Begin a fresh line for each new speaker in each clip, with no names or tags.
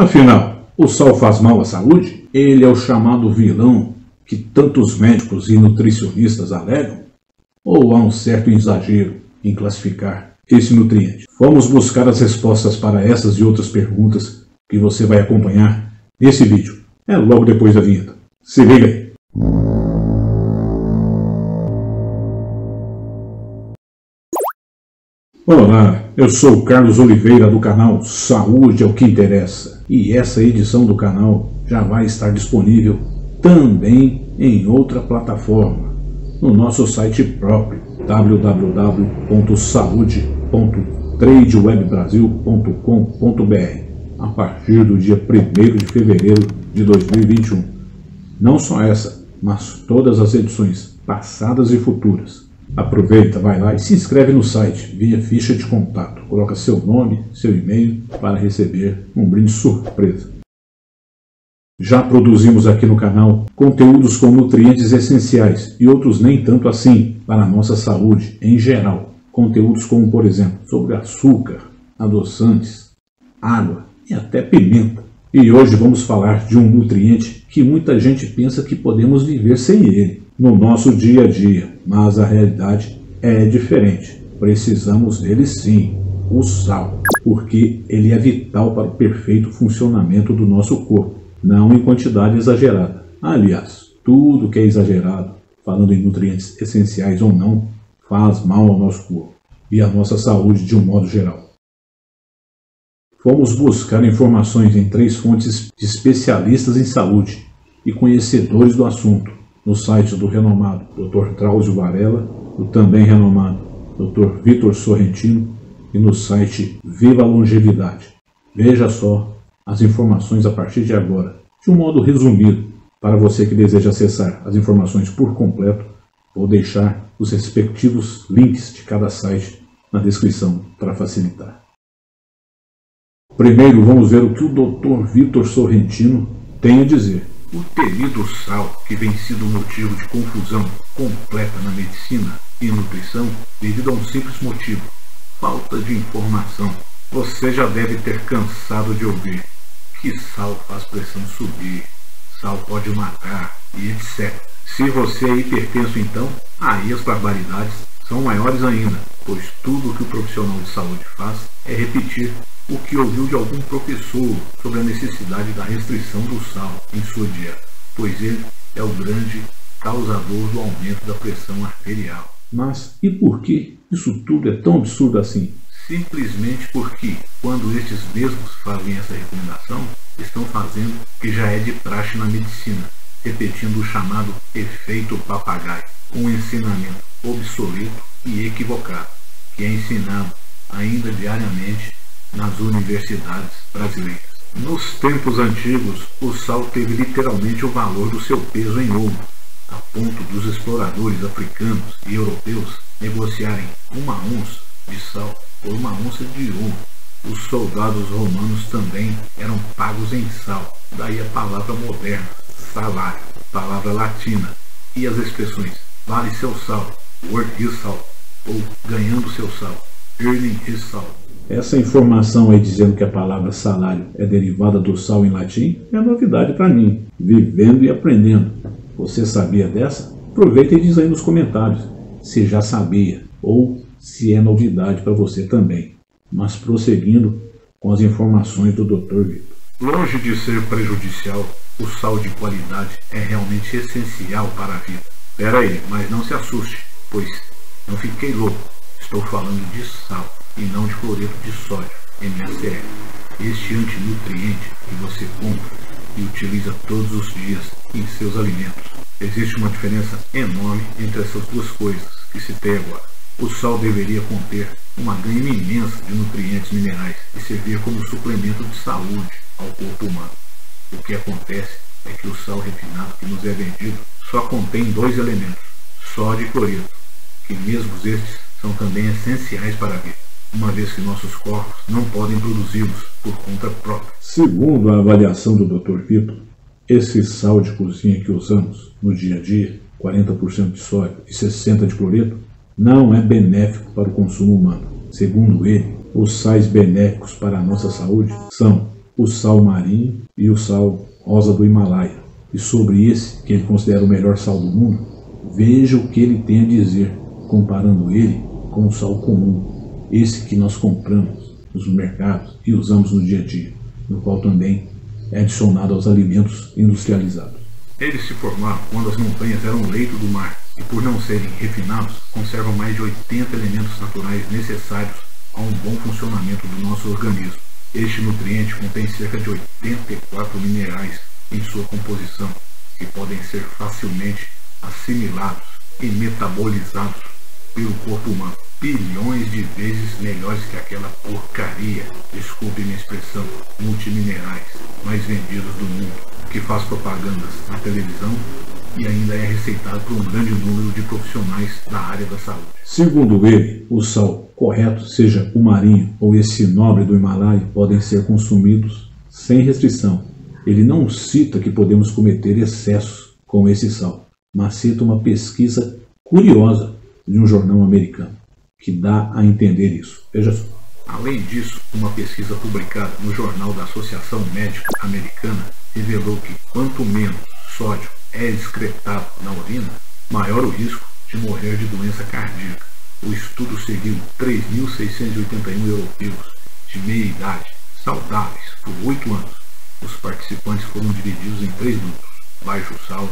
Afinal, o sal faz mal à saúde? Ele é o chamado vilão que tantos médicos e nutricionistas alegam? Ou há um certo exagero em classificar esse nutriente? Vamos buscar as respostas para essas e outras perguntas que você vai acompanhar nesse vídeo. É logo depois da vinheta. Se liga aí! Olá, eu sou o Carlos Oliveira do canal Saúde é o que Interessa. E essa edição do canal já vai estar disponível também em outra plataforma, no nosso site próprio, www.saúde.tradewebbrasil.com.br, a partir do dia 1º de fevereiro de 2021. Não só essa, mas todas as edições passadas e futuras. Aproveita, vai lá e se inscreve no site via ficha de contato. Coloca seu nome, seu e-mail para receber um brinde surpresa. Já produzimos aqui no canal conteúdos com nutrientes essenciais e outros nem tanto assim para a nossa saúde em geral. Conteúdos como, por exemplo, sobre açúcar, adoçantes, água e até pimenta. E hoje vamos falar de um nutriente que muita gente pensa que podemos viver sem ele no nosso dia a dia, mas a realidade é diferente. Precisamos dele sim, o sal, porque ele é vital para o perfeito funcionamento do nosso corpo, não em quantidade exagerada. Aliás, tudo que é exagerado, falando em nutrientes essenciais ou não, faz mal ao nosso corpo e à nossa saúde de um modo geral. Fomos buscar informações em 3 fontes de especialistas em saúde e conhecedores do assunto, no site do renomado Dr. Drauzio Varela, do também renomado Dr. Vitor Sorrentino e no site Viva a Longevidade. Veja só as informações a partir de agora, de um modo resumido. Para você que deseja acessar as informações por completo, vou deixar os respectivos links de cada site na descrição para facilitar. Primeiro vamos ver o que o Dr. Vitor Sorrentino tem a dizer. O temido sal, que vem sido motivo de confusão completa na medicina e nutrição, devido a um simples motivo: falta de informação. Você já deve ter cansado de ouvir que sal faz pressão subir, sal pode matar e etc. Se você é hipertenso, então, aí as barbaridades são maiores ainda, pois tudo o que o profissional de saúde faz é repetir o que ouviu de algum professor sobre a necessidade da restrição do sal em sua dieta, pois ele é o grande causador do aumento da pressão arterial. Mas e por que isso tudo é tão absurdo assim? Simplesmente porque, quando estes mesmos fazem essa recomendação, estão fazendo o que já é de praxe na medicina, repetindo o chamado efeito papagaio, um ensinamento obsoleto e equivocado, que é ensinado ainda diariamente nas universidades brasileiras. Nos tempos antigos, o sal teve literalmente o valor do seu peso em ouro, a ponto dos exploradores africanos e europeus negociarem 1 onça de sal por 1 onça de ouro. Os soldados romanos também eram pagos em sal, daí a palavra moderna, salário, palavra latina, e as expressões vale seu sal, worth his salt, ou ganhando seu sal, earning his salt. Essa informação aí dizendo que a palavra salário é derivada do sal em latim é novidade para mim, vivendo e aprendendo. Você sabia dessa? Aproveita e diz aí nos comentários se já sabia ou se é novidade para você também. Mas prosseguindo com as informações do Dr. Vitor. Longe de ser prejudicial, o sal de qualidade é realmente essencial para a vida. Pera aí, mas não se assuste, pois não fiquei louco. Estou falando de sal e não de cloreto de sódio, NaCl. Este antinutriente que você compra e utiliza todos os dias em seus alimentos. Existe uma diferença enorme entre essas duas coisas que citei agora. O sal deveria conter uma gama imensa de nutrientes minerais e servir como suplemento de saúde ao corpo humano. O que acontece é que o sal refinado que nos é vendido só contém 2 elementos, sódio e cloreto, que mesmo estes são também essenciais para a vida, uma vez que nossos corpos não podem produzi-los por conta própria. Segundo a avaliação do Dr. Vitor, esse sal de cozinha que usamos no dia a dia, 40% de sódio e 60% de cloreto, não é benéfico para o consumo humano. Segundo ele, os sais benéficos para a nossa saúde são o sal marinho e o sal rosa do Himalaia. E sobre esse, que ele considera o melhor sal do mundo, veja o que ele tem a dizer, comparando ele com o sal comum, esse que nós compramos nos mercados e usamos no dia a dia, no qual também é adicionado aos alimentos industrializados. Eles se formaram quando as montanhas eram o leito do mar e, por não serem refinados, conservam mais de 80 elementos naturais necessários a um bom funcionamento do nosso organismo. Este nutriente contém cerca de 84 minerais em sua composição, que podem ser facilmente assimilados e metabolizados pelo corpo humano. Bilhões de vezes melhores que aquela porcaria, desculpe minha expressão, multiminerais mais vendidos do mundo, que faz propagandas na televisão e ainda é receitado por um grande número de profissionais da área da saúde. Segundo ele, o sal correto, seja o marinho ou esse nobre do Himalaia, podem ser consumidos sem restrição. Ele não cita que podemos cometer excessos com esse sal, mas cita uma pesquisa curiosa de um jornal americano, que dá a entender isso. Veja só. Além disso, uma pesquisa publicada no Jornal da Associação Médica Americana revelou que quanto menos sódio é excretado na urina, maior o risco de morrer de doença cardíaca. O estudo seguiu 3.681 europeus de meia idade, saudáveis, por 8 anos. Os participantes foram divididos em 3 grupos: baixo sal,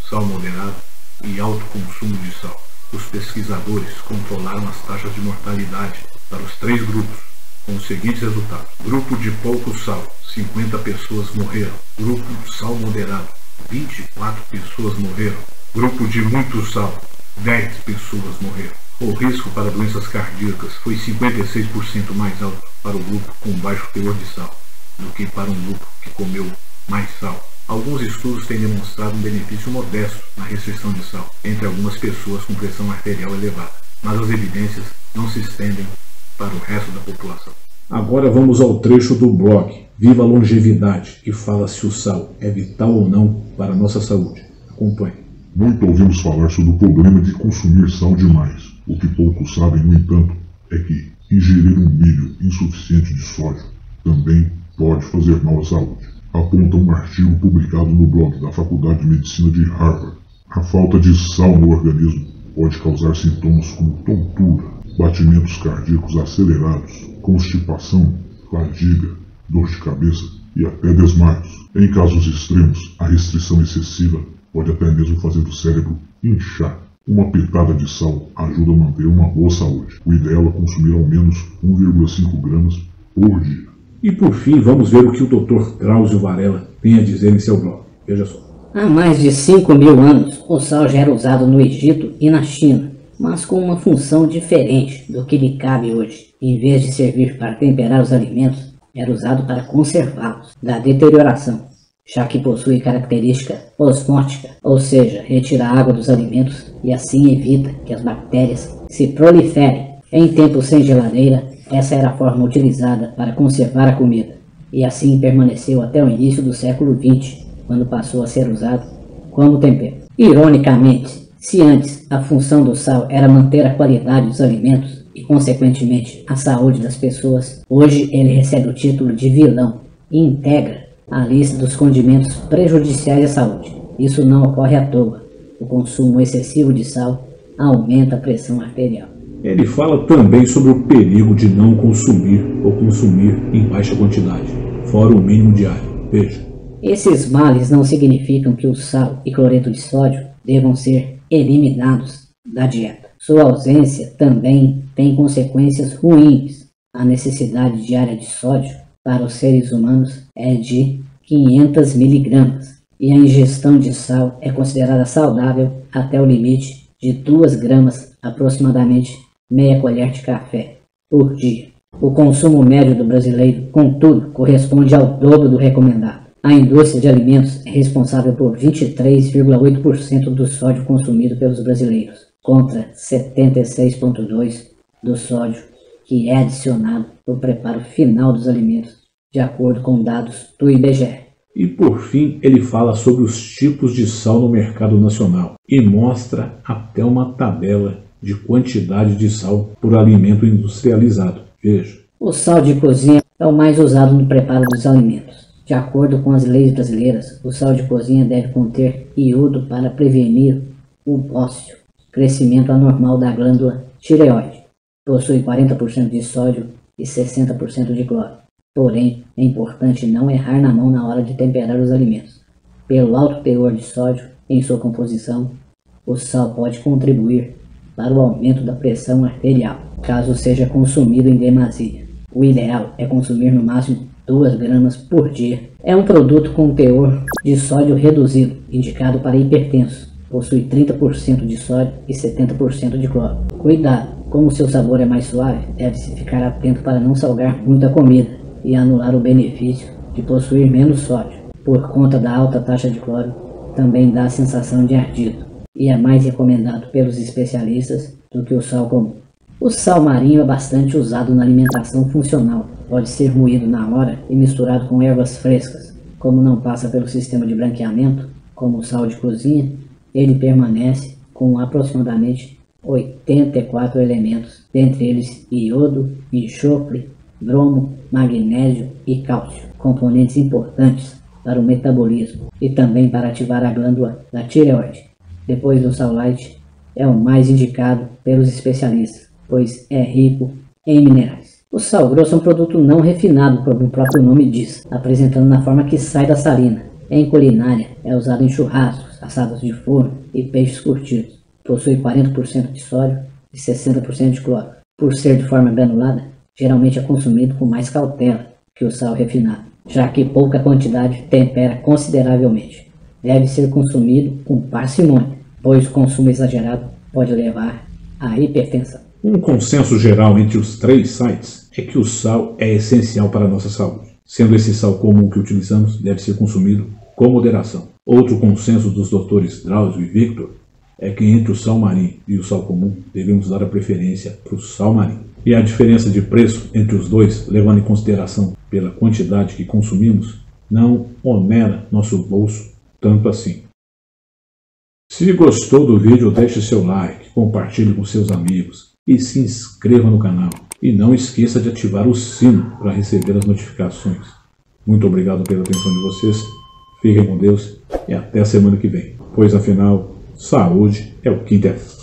sal moderado e alto consumo de sal. Os pesquisadores controlaram as taxas de mortalidade para os 3 grupos, com os seguintes resultados: grupo de pouco sal, 50 pessoas morreram; grupo de sal moderado, 24 pessoas morreram; grupo de muito sal, 10 pessoas morreram. O risco para doenças cardíacas foi 56% mais alto para o grupo com baixo teor de sal do que para um grupo que comeu mais sal. Alguns estudos têm demonstrado um benefício modesto na restrição de sal entre algumas pessoas com pressão arterial elevada, mas as evidências não se estendem para o resto da população. Agora vamos ao trecho do blog Viva a Longevidade, que fala se o sal é vital ou não para a nossa saúde. Acompanhe.
Muito ouvimos falar sobre o problema de consumir sal demais. O que poucos sabem, no entanto, é que ingerir um milho insuficiente de sódio também pode fazer mal à saúde. Aponta um artigo publicado no blog da Faculdade de Medicina de Harvard. A falta de sal no organismo pode causar sintomas como tontura, batimentos cardíacos acelerados, constipação, fadiga, dor de cabeça e até desmaios. Em casos extremos, a restrição excessiva pode até mesmo fazer o cérebro inchar. Uma pitada de sal ajuda a manter uma boa saúde. O ideal é consumir ao menos 1,5 gramas por dia.
E por fim, vamos ver o que o Dr. Drauzio Varela tem a dizer em seu blog. Veja só.
Há mais de 5.000 anos, o sal já era usado no Egito e na China, mas com uma função diferente do que lhe cabe hoje. Em vez de servir para temperar os alimentos, era usado para conservá-los da deterioração, já que possui característica osmótica, ou seja, retira a água dos alimentos e assim evita que as bactérias se proliferem. Em tempos sem geladeira, essa era a forma utilizada para conservar a comida, e assim permaneceu até o início do século XX, quando passou a ser usado como tempero. Ironicamente, se antes a função do sal era manter a qualidade dos alimentos e, consequentemente, a saúde das pessoas, hoje ele recebe o título de vilão e integra a lista dos condimentos prejudiciais à saúde. Isso não ocorre à toa. O consumo excessivo de sal aumenta a pressão arterial.
Ele fala também sobre o perigo de não consumir ou consumir em baixa quantidade, fora o mínimo diário. Veja.
Esses males não significam que o sal e cloreto de sódio devam ser eliminados da dieta. Sua ausência também tem consequências ruins. A necessidade diária de sódio para os seres humanos é de 500 miligramas e a ingestão de sal é considerada saudável até o limite de 2 gramas, aproximadamente meia colher de café por dia. O consumo médio do brasileiro, contudo, corresponde ao dobro do recomendado. A indústria de alimentos é responsável por 23,8% do sódio consumido pelos brasileiros, contra 76,2% do sódio que é adicionado no preparo final dos alimentos, de acordo com dados do IBGE.
E por fim, ele fala sobre os tipos de sal no mercado nacional e mostra até uma tabela de quantidade de sal por alimento industrializado. Veja.
O sal de cozinha é o mais usado no preparo dos alimentos. De acordo com as leis brasileiras, o sal de cozinha deve conter iodo para prevenir o ósseo, crescimento anormal da glândula tireoide. Possui 40% de sódio e 60% de cloro. Porém, é importante não errar na mão na hora de temperar os alimentos. Pelo alto teor de sódio em sua composição, o sal pode contribuir para o aumento da pressão arterial, caso seja consumido em demasia. O ideal é consumir no máximo 2 gramas por dia. É um produto com teor de sódio reduzido, indicado para hipertensos. Possui 30% de sódio e 70% de cloro. Cuidado, como seu sabor é mais suave, deve-se ficar atento para não salgar muito a comida e anular o benefício de possuir menos sódio. Por conta da alta taxa de cloro, também dá a sensação de ardido e é mais recomendado pelos especialistas do que o sal comum. O sal marinho é bastante usado na alimentação funcional. Pode ser moído na hora e misturado com ervas frescas. Como não passa pelo sistema de branqueamento, como o sal de cozinha, ele permanece com aproximadamente 84 elementos, dentre eles iodo, enxofre, bromo, magnésio e cálcio, componentes importantes para o metabolismo e também para ativar a glândula da tireoide. Depois do sal light, é o mais indicado pelos especialistas, pois é rico em minerais. O sal grosso é um produto não refinado, como o próprio nome diz, apresentando na forma que sai da salina. Em culinária, é usado em churrascos, assados de forno e peixes curtidos. Possui 40% de sódio e 60% de cloro. Por ser de forma granulada, geralmente é consumido com mais cautela que o sal refinado, já que pouca quantidade tempera consideravelmente. Deve ser consumido com parcimônia, pois o consumo exagerado pode levar à hipertensão.
Um consenso geral entre os 3 sites é que o sal é essencial para a nossa saúde. Sendo esse sal comum que utilizamos, deve ser consumido com moderação. Outro consenso dos doutores Drauzio e Victor é que entre o sal marinho e o sal comum devemos dar a preferência para o sal marinho. E a diferença de preço entre os dois, levando em consideração pela quantidade que consumimos, não onera nosso bolso tanto assim. Se gostou do vídeo, deixe seu like, compartilhe com seus amigos e se inscreva no canal. E não esqueça de ativar o sino para receber as notificações. Muito obrigado pela atenção de vocês, fiquem com Deus e até a semana que vem, pois afinal, saúde é o que interessa.